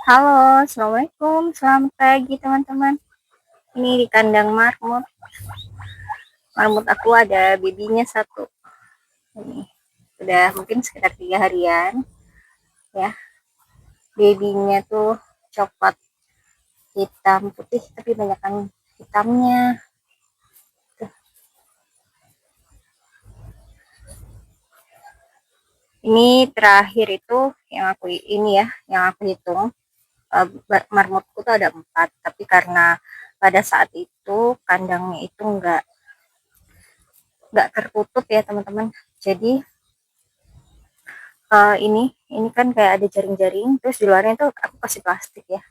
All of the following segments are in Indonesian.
Halo, assalamualaikum. Selamat pagi teman-teman. Ini di kandang marmut. Marmut aku ada bibinya satu. Ini udah mungkin sekitar 3 harian. Ya, bibinya tuh coklat, hitam, putih, tapi banyak kan hitamnya. Tuh. Ini terakhir itu yang aku hitung. Marmutku tuh ada 4, tapi karena pada saat itu kandangnya itu nggak tertutup ya teman-teman. Jadi ini kan kayak ada jaring-jaring, terus di luarnya tuh aku kasih plastik ya.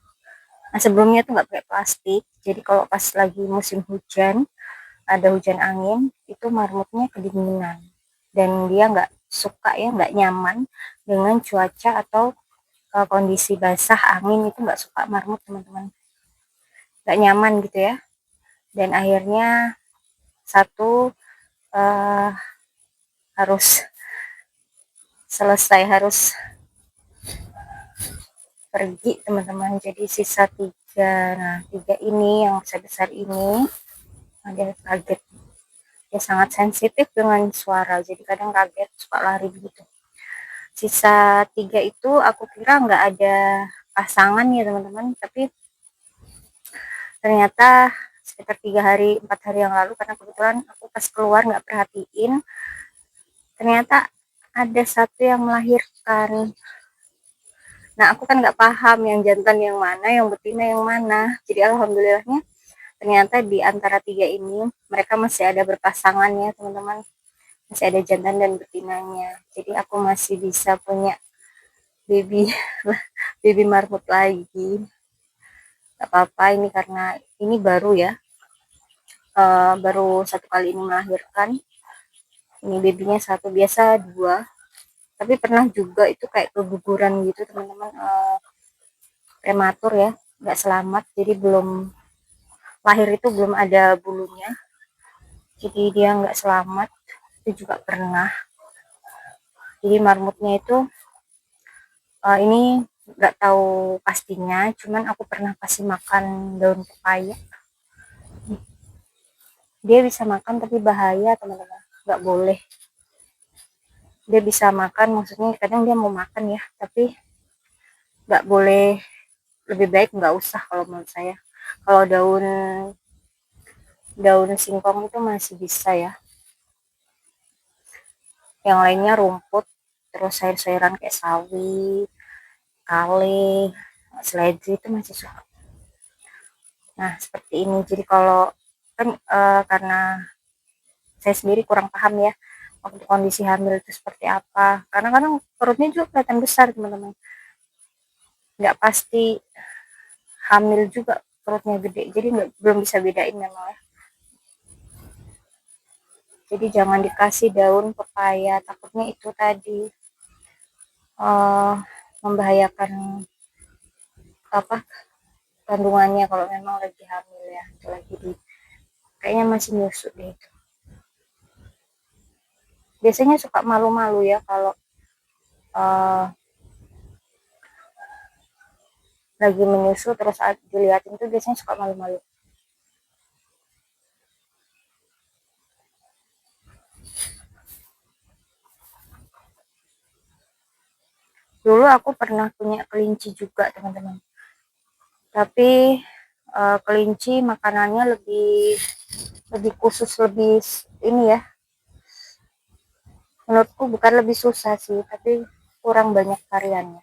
Nah sebelumnya tuh nggak pakai plastik, jadi kalau pas lagi musim hujan, ada hujan angin, itu marmutnya kedinginan dan dia nggak suka ya, nggak nyaman dengan cuaca atau kondisi basah angin, itu nggak suka marmut teman-teman, nggak nyaman gitu ya. Dan akhirnya satu uh, harus selesai, harus pergi teman-teman, jadi sisa 3. Nah 3 ini yang besar-besar ini ada kaget, dia sangat sensitif dengan suara, jadi kadang kaget suka lari begitu. Sisa 3 itu aku kira nggak ada pasangan ya teman-teman, tapi ternyata sekitar 4 hari yang lalu, karena kebetulan aku pas keluar nggak perhatiin, ternyata ada satu yang melahirkan. Nah aku kan nggak paham yang jantan yang mana, yang betina yang mana, jadi alhamdulillahnya ternyata di antara 3 ini mereka masih ada berpasangan ya teman-teman, masih ada jantan dan betinanya, jadi aku masih bisa punya baby baby marmut lagi. Gak apa-apa, ini karena ini baru ya, baru 1 kali ini melahirkan. Ini babynya 1, biasa 2, tapi pernah juga itu kayak keguguran gitu teman-teman, prematur ya, nggak selamat, jadi belum lahir itu belum ada bulunya, jadi dia nggak selamat, itu juga pernah. Jadi marmutnya itu ini nggak tahu pastinya, cuman aku pernah kasih makan daun pepaya. Dia bisa makan tapi bahaya teman-teman, nggak boleh. Dia bisa makan, maksudnya kadang dia mau makan ya, tapi nggak boleh, lebih baik nggak usah kalau menurut saya. Kalau daun daun singkong itu masih bisa ya, yang lainnya rumput, terus sayur-sayuran kayak sawi, kale, seledri itu masih suka. Nah seperti ini, jadi kalau kan karena saya sendiri kurang paham ya waktu kondisi hamil itu seperti apa, karena kadang perutnya juga kelihatan besar teman-teman, nggak pasti hamil juga perutnya gede, jadi belum bisa bedain memang ya. Jadi jangan dikasih daun pepaya, takutnya itu tadi uh, membahayakan apa kandungannya kalau memang lagi hamil ya, itu lagi di, kayaknya masih nyusut deh itu. Biasanya suka malu-malu ya kalau uh, lagi menyusu, terus saat dilihatin tuh biasanya suka malu-malu. Dulu aku pernah punya kelinci juga teman-teman, tapi kelinci makanannya lebih lebih khusus, lebih ini ya, menurutku bukan lebih susah sih, tapi kurang banyak variannya.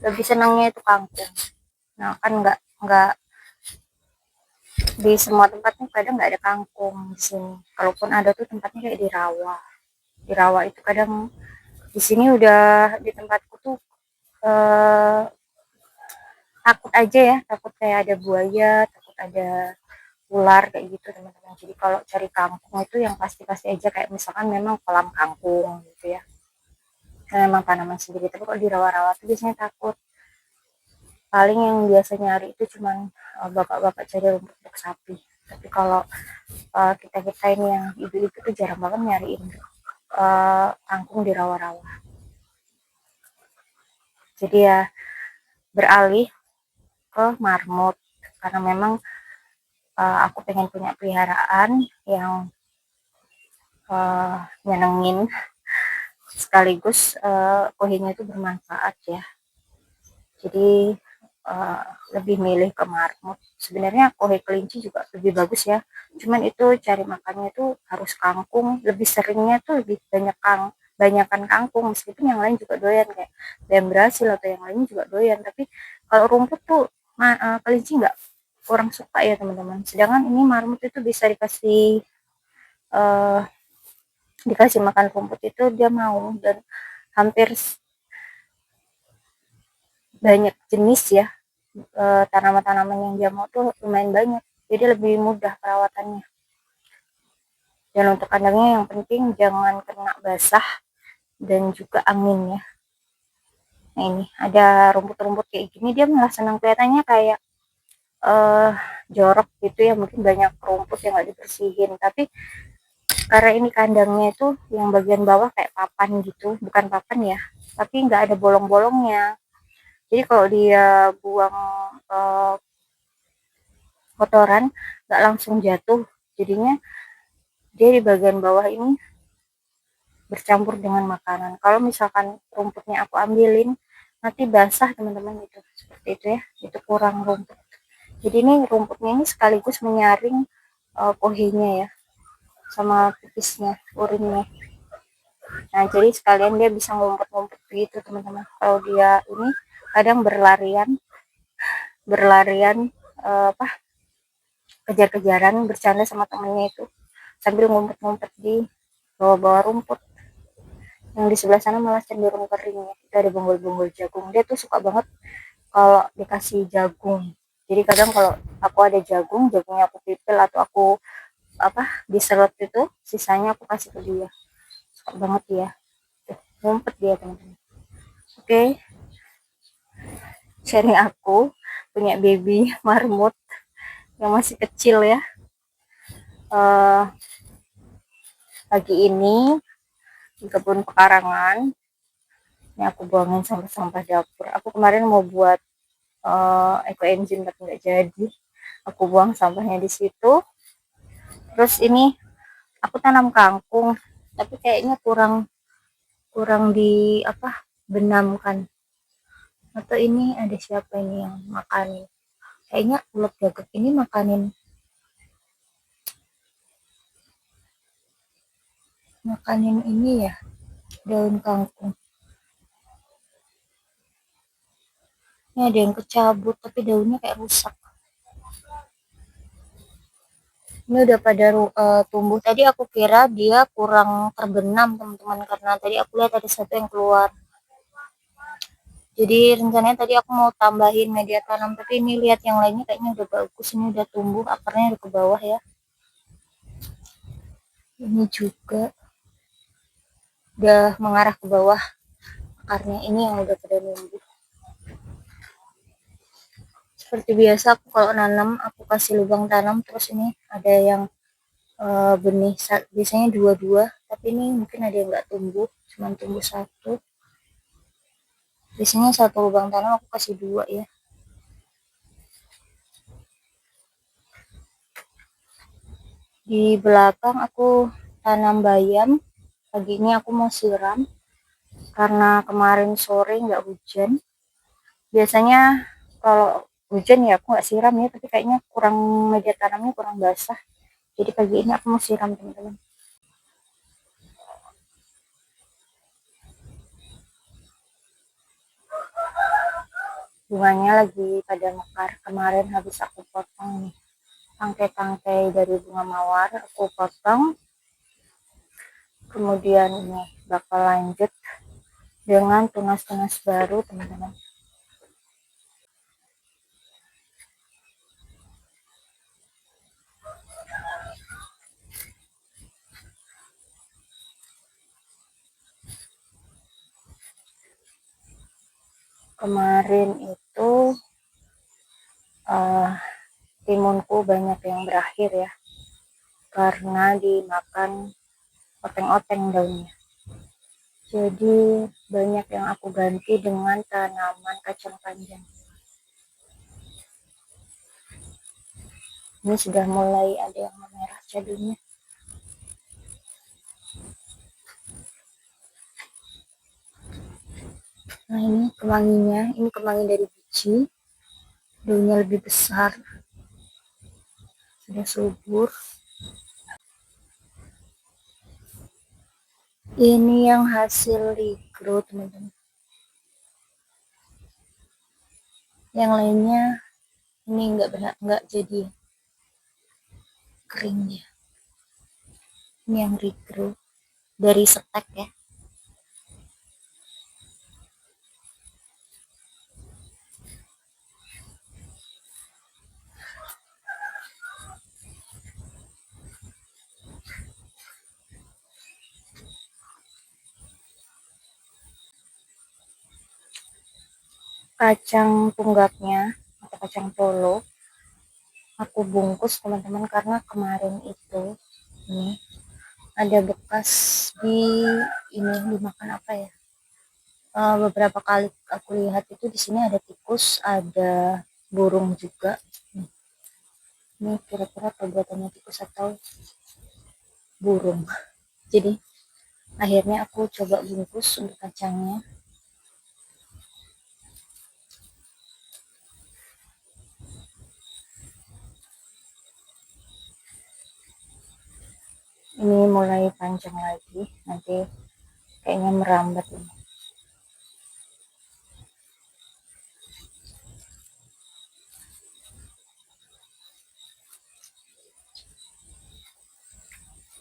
Lebih senangnya itu kangkung. Nah kan nggak di semua tempatnya kadang nggak ada kangkung di sini. Kalaupun ada tuh tempatnya kayak di rawa. Di rawa itu kadang, di sini udah di tempatku tuh eh, takut aja ya, takut kayak ada buaya, takut ada ular kayak gitu teman-teman. Jadi kalau cari kangkung itu yang pasti-pasti aja, kayak misalkan memang kolam kangkung gitu ya, kan memang tanaman sendiri. Tapi kalau di rawa-rawa tuh biasanya takut. Paling yang biasa nyari itu cuman bapak-bapak cari rumput untuk sapi. Tapi kalau kita kita ini yang ibu-ibu tuh jarang banget nyariin kangkung di rawa-rawa. Jadi ya beralih ke marmut karena memang aku pengen punya peliharaan yang nyenengin sekaligus kohinya itu bermanfaat ya. Jadi lebih milih ke marmut. Sebenarnya kohe kelinci juga lebih bagus ya, cuman itu cari makannya itu harus kangkung, lebih seringnya tuh lebih banyakan kangkung, meskipun yang lain juga doyan kayak ayam Brasil atau yang lain juga doyan, tapi kalau rumput tuh kelinci nggak kurang suka ya teman-teman. Sedangkan ini marmut itu bisa uh, dikasih makan rumput itu dia mau, dan hampir banyak jenis ya, tanaman-tanaman yang dia mau tuh lumayan banyak, jadi lebih mudah perawatannya. Dan untuk kandangnya yang penting jangan kena basah dan juga angin ya. Nah ini ada rumput-rumput kayak gini, dia malah senang, kelihatannya kayak uh, jorok gitu ya, mungkin banyak rumput yang nggak dibersihin, tapi karena ini kandangnya itu yang bagian bawah kayak papan gitu, bukan papan ya, tapi nggak ada bolong-bolongnya, jadi kalau dia buang uh, kotoran nggak langsung jatuh, jadinya dia di bagian bawah ini bercampur dengan makanan. Kalau misalkan rumputnya aku ambilin nanti basah teman-teman, itu seperti itu ya, itu kurang rumput. Jadi ini rumputnya ini sekaligus menyaring kohinya ya, sama pipisnya, urinnya. Nah jadi sekalian dia bisa ngumpet-ngumpet gitu teman-teman. Kalau dia ini kadang berlarian apa, kejar-kejaran bercanda sama temennya itu sambil ngumpet-ngumpet di bawah-bawah rumput. Yang di sebelah sana malah cenderung kering ya, itu ada bonggol-bonggol jagung, dia tuh suka banget kalau dikasih jagung. Jadi kadang kalau aku ada jagungnya aku pipil atau aku apa diserut itu, sisanya aku kasih ke dia, suka banget dia tuh, ngumpet dia teman-teman. Oke, sharing aku punya baby marmut yang masih kecil ya. Pagi ini di kebun pekarangan ini aku buangin sampah-sampah dapur. Aku kemarin mau buat eco engine tapi nggak jadi, aku buang sampahnya di situ. Terus ini aku tanam kangkung tapi kayaknya kurang kurang di apa, benamkan, atau ini ada siapa ini yang makan, kayaknya ulat gagak ini makanin ini ya, daun kangkung. Ini ada yang kecabut tapi daunnya kayak rusak. Ini udah pada tumbuh. Tadi aku kira dia kurang terbenam teman-teman, karena tadi aku lihat ada satu yang keluar. Jadi rencananya tadi aku mau tambahin media tanam, tapi ini lihat yang lainnya kayaknya udah bagus, ini udah tumbuh, akarnya udah ke bawah ya. Ini juga udah mengarah ke bawah akarnya, ini yang udah pada numbuh. Seperti biasa aku kalau nanam aku kasih lubang tanam, terus ini ada yang benih biasanya dua-dua, tapi ini mungkin ada yang nggak tumbuh, cuma tumbuh satu. Biasanya satu lubang tanam aku kasih dua ya. Di belakang aku tanam bayam, pagi ini aku mau siram karena kemarin sore nggak hujan. Biasanya kalau hujan ya aku nggak siram ya, tapi kayaknya kurang, media tanamnya kurang basah, jadi pagi ini aku mau siram teman-teman. Bunganya lagi pada mekar, kemarin habis aku potong nih tangkai-tangkai dari bunga mawar, aku potong, kemudian ini bakal lanjut dengan tunas-tunas baru teman-teman. Kemarin itu timunku banyak yang berakhir ya, karena dimakan oteng-oteng daunnya. Jadi banyak yang aku ganti dengan tanaman kacang panjang. Ini sudah mulai ada yang merah cadunya. Nah ini kemanginya, ini kemangi dari biji, daunnya lebih besar, sudah subur. Ini yang hasil regrowth teman-teman. Yang lainnya ini enggak jadi keringnya. Ini yang regrowth dari stek ya. Kacang tunggaknya atau kacang polo aku bungkus teman-teman, karena kemarin itu ini ada bekas di ini dimakan apa ya, beberapa kali aku lihat itu di sini ada tikus, ada burung juga. Ini kira-kira perbuatannya tikus atau burung. Jadi akhirnya aku coba bungkus untuk kacangnya. Ini mulai panjang lagi, nanti kayaknya merambat ini.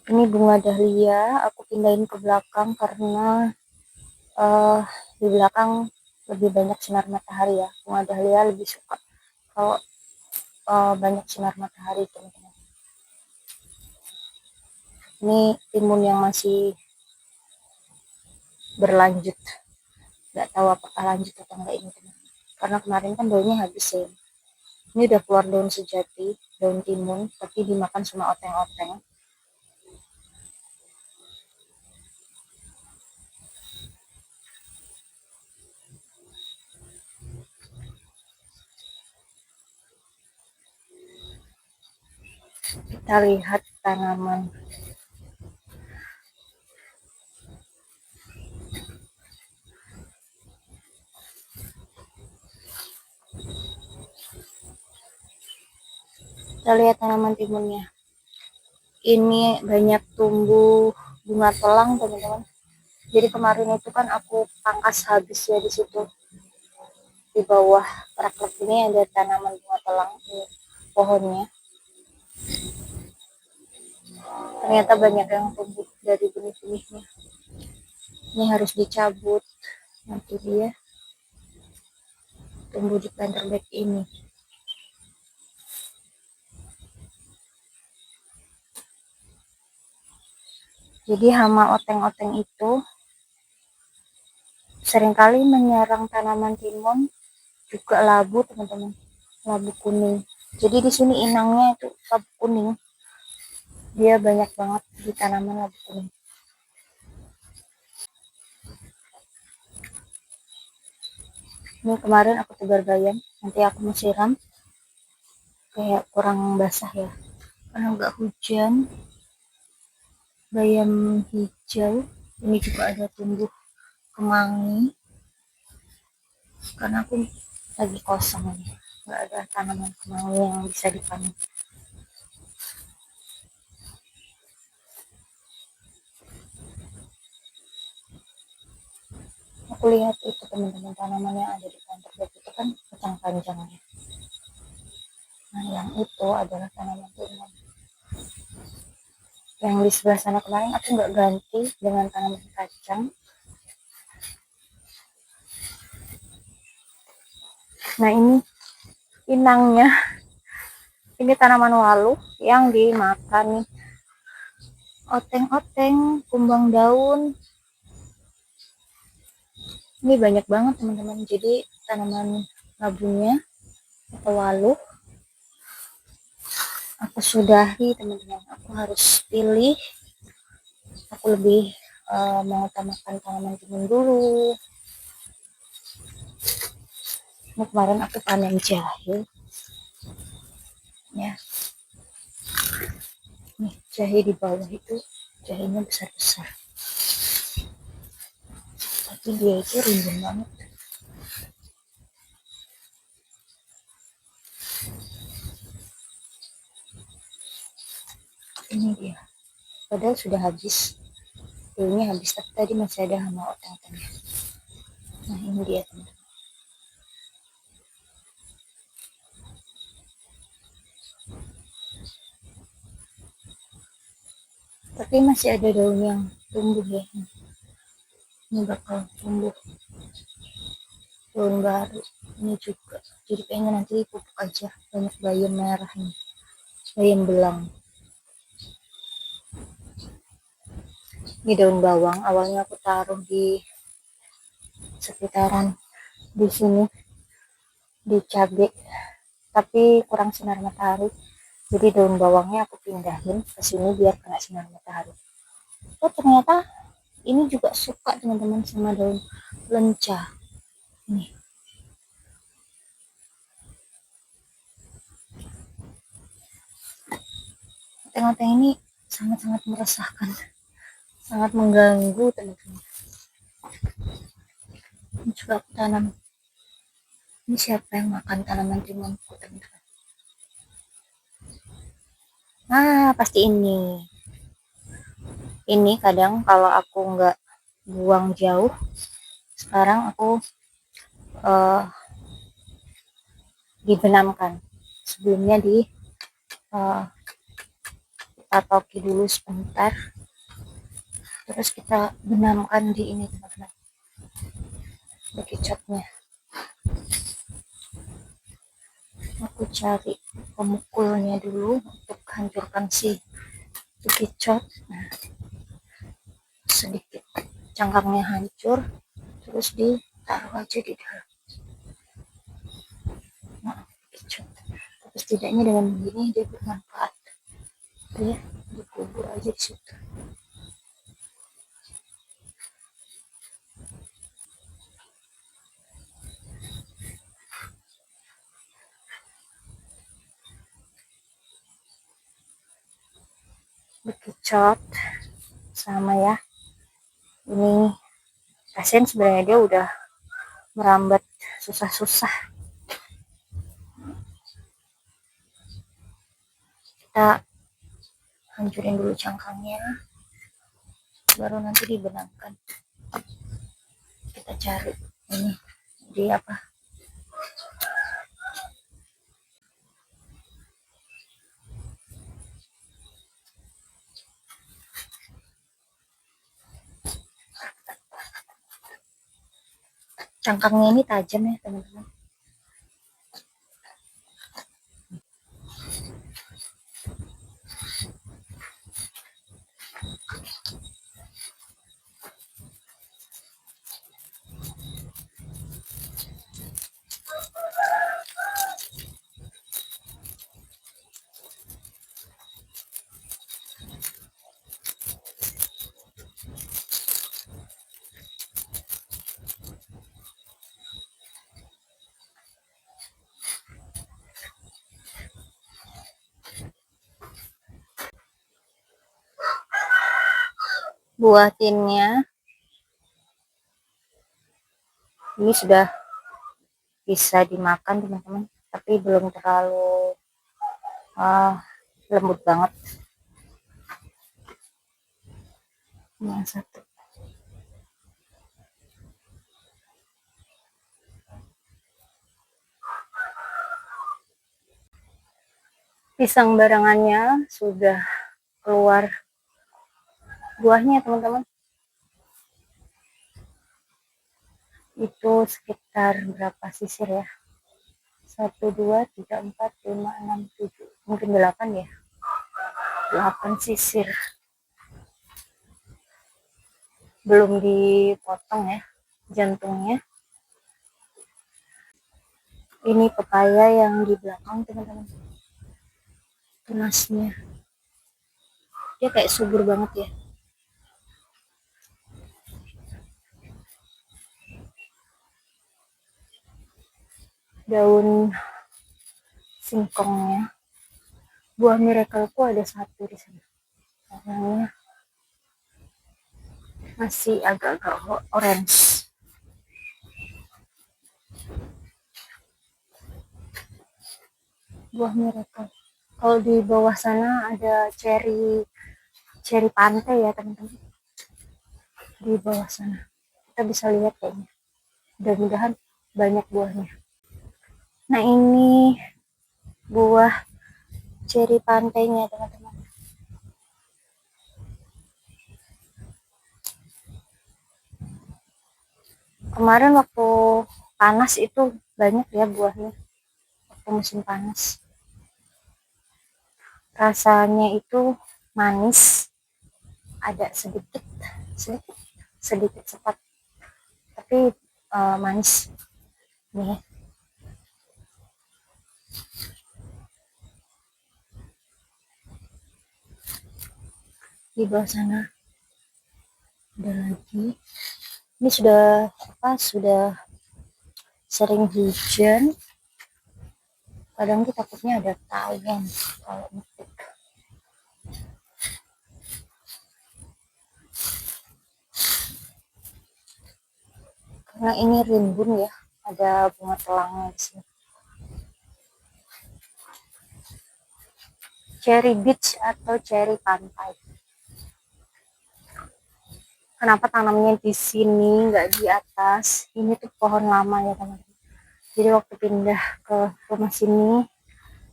Ini bunga dahlia aku pindahin ke belakang karena di belakang lebih banyak sinar matahari ya. Bunga dahlia lebih suka kalau banyak sinar matahari teman-teman. Ini timun yang masih berlanjut, nggak tahu apakah lanjut atau enggak ini teman-teman, karena kemarin kan daunnya habis ya. Ini udah keluar daun sejati, daun timun, tapi dimakan sama oteng-oteng. Kita lihat tanaman. Kita lihat tanaman timunnya. Ini banyak tumbuh bunga telang teman-teman. Jadi kemarin itu kan aku pangkas habis ya di situ. Di bawah rak ini ada tanaman bunga telang, ini pohonnya. Ternyata banyak yang tumbuh dari benih-benihnya. Ini harus dicabut, nanti dia tumbuh di planter bag ini. Jadi hama oteng-oteng itu seringkali menyerang tanaman timun, juga labu teman-teman, labu kuning. Jadi di sini inangnya itu labu kuning, dia banyak banget di tanaman labu kuning. Ini kemarin aku tebar bayam, nanti aku mau siram, kayak kurang basah ya karena nggak hujan. Bayam hijau ini juga ada tumbuh kemangi, karena aku lagi kosong nih, nggak ada tanaman kemangi yang bisa dipanen. Aku lihat itu teman-teman, tanaman yang ada di planter bed itu kan panjang-panjangnya. Nah yang itu adalah tanaman timun. Yang di sebelah sana kemarin aku nggak ganti dengan tanaman kacang. Nah ini inangnya, ini tanaman walu yang dimakan nih, oteng-oteng, kumbang daun. Ini banyak banget teman-teman. Jadi tanaman labunya atau walu aku sudahi teman-teman. Aku harus pilih, aku lebih mengutamakan tanaman timun dulu. Ini kemarin aku panen jahe ya, Jahe di bawah itu jahenya besar-besar, tapi dia itu rimbun banget. Ini dia, padahal sudah habis, daunnya habis, tapi tadi masih ada hama oteng-otengnya. Nah ini dia teman-teman. Tapi masih ada daun yang tumbuh ya, ini bakal tumbuh daun baru ini juga, jadi kayaknya nanti pupuk aja, banyak bayam merah ini, bayam belang. Ini daun bawang, awalnya aku taruh di sekitaran di sini di cabai, tapi kurang sinar matahari, jadi daun bawangnya aku pindahin ke sini biar kena sinar matahari. Oh ternyata ini juga suka teman-teman sama daun lenca. Nih, oteng-oteng ini sangat-sangat meresahkan, sangat mengganggu teman-teman. Ini juga aku tanam. Ini siapa yang makan tanaman timunku teman-teman? Ah pasti ini. Ini kadang kalau aku nggak buang jauh, sekarang aku dibenamkan. Sebelumnya tatoki dulu sebentar, terus kita benamkan di ini teman-teman, di kicotnya. Aku cari pemukulnya dulu untuk hancurkan si kicot. Nah, sedikit cangkangnya hancur, terus ditaruh aja di dalam. Nah, kicot. Tapi setidaknya dengan begini dia bermanfaat. Dia dikubur aja di situ. Bekicot sama ya. Ini kasihan sebenarnya, dia udah merambat susah-susah. Kita hancurin dulu cangkangnya, baru nanti dibenamkan. Kita cari ini di apa, cangkangnya ini tajam ya teman-teman. Buah tinnya ini sudah bisa dimakan teman-teman, tapi belum terlalu lembut banget. Ini yang satu. Pisang barangannya sudah keluar buahnya teman-teman. Itu sekitar berapa sisir ya? 1, 2, 3, 4, 5, 6, 7, mungkin 8 ya, 8 sisir, belum dipotong ya jantungnya. Ini pepaya yang di belakang teman-teman, tunasnya dia kayak subur banget ya. Daun singkongnya, buah miracleku ada satu di sana. warnanya masih agak-agak orange. Buah miracle. Kalau di bawah sana ada cherry pantai ya teman-teman. Di bawah sana kita bisa lihat kayaknya. Mudah-mudahan banyak buahnya. Nah ini buah cherry pantainya teman-teman. Kemarin waktu panas itu banyak ya buahnya, waktu musim panas. Rasanya itu manis, ada sedikit sedikit sedikit sepat, tapi manis nih. Di bawah sana ada lagi. Ini sudah sering hujan, kadang tuh takutnya ada tawon kalau metik. Karena ini rimbun ya, ada bunga telangnya di sini. Cherry beach atau cherry pantai. Kenapa tanamnya di sini nggak di atas? Ini tuh pohon lama ya teman-teman. Jadi waktu pindah ke rumah sini,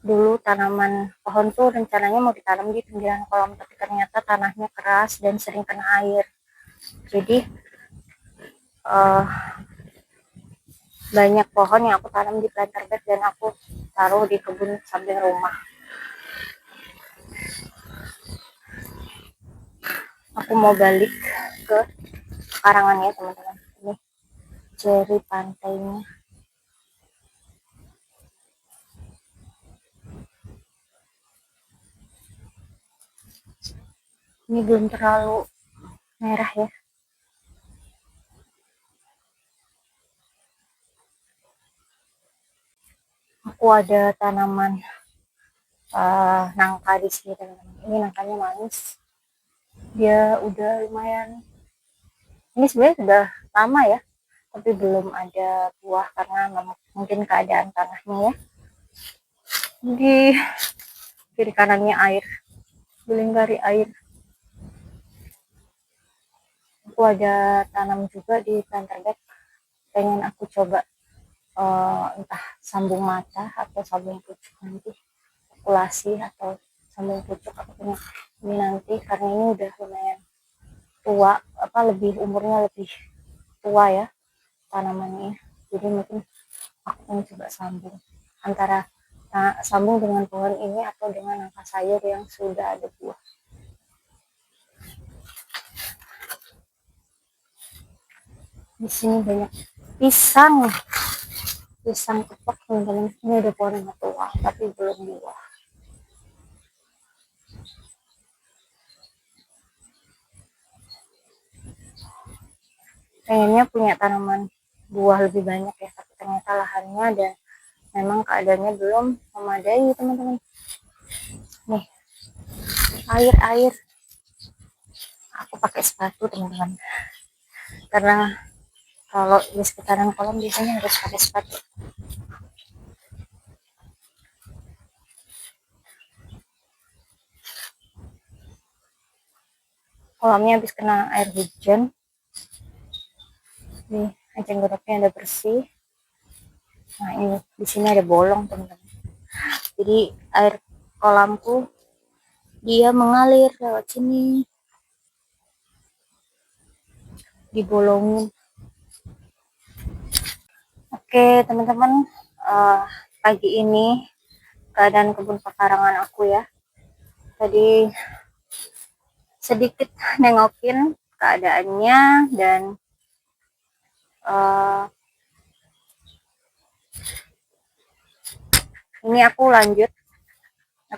dulu tanaman pohon tuh rencananya mau ditanam di pinggiran kolam, tapi ternyata tanahnya keras dan sering kena air. Jadi banyak pohon yang aku tanam di planter bed dan aku taruh di kebun samping rumah. Aku mau balik ke karangan ya teman-teman. Ini cherry pantainya. Ini belum terlalu merah ya. Aku ada tanaman nangka di sini teman-teman. Ini nangkanya manis. Dia udah lumayan. Ini sebenarnya sudah lama ya, tapi belum ada buah karena mungkin keadaan tanahnya ya. Di kiri kanannya air, dilingkari air. Aku ada tanam juga di planter bed, pengen aku coba entah sambung mata atau sambung pucuk nanti, populasi atau sambung pucuk aku punya ini nanti, karena ini udah lumayan tua, lebih umurnya lebih tua ya tanamannya. Jadi mungkin aku mau coba sambung antara sambung dengan pohon ini atau dengan nangka sayur yang sudah ada buah. Di sini banyak pisang kepok teman-teman. Ini ada pohon yang tua tapi belum buah. Pengennya punya tanaman buah lebih banyak ya, tapi ternyata lahannya dan memang keadaannya belum memadai teman-teman. Nih air aku pakai sepatu teman-teman, karena kalau di sekitaran kolam biasanya harus pakai sepatu. Kolamnya habis kena air hujan. Nih eceng gondoknya ada bersih. Nah ini di sini ada bolong teman-teman. Jadi air kolamku dia mengalir lewat sini, dibolongin. Oke teman-teman, pagi ini keadaan kebun pekarangan aku ya. Tadi sedikit nengokin keadaannya dan ini aku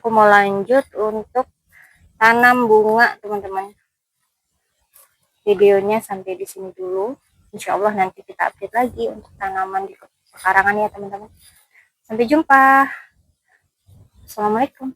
mau lanjut untuk tanam bunga teman-teman. Videonya sampai di sini dulu. Insya Allah nanti kita update lagi untuk tanaman di pekarangan ya teman-teman. Sampai jumpa. Assalamualaikum.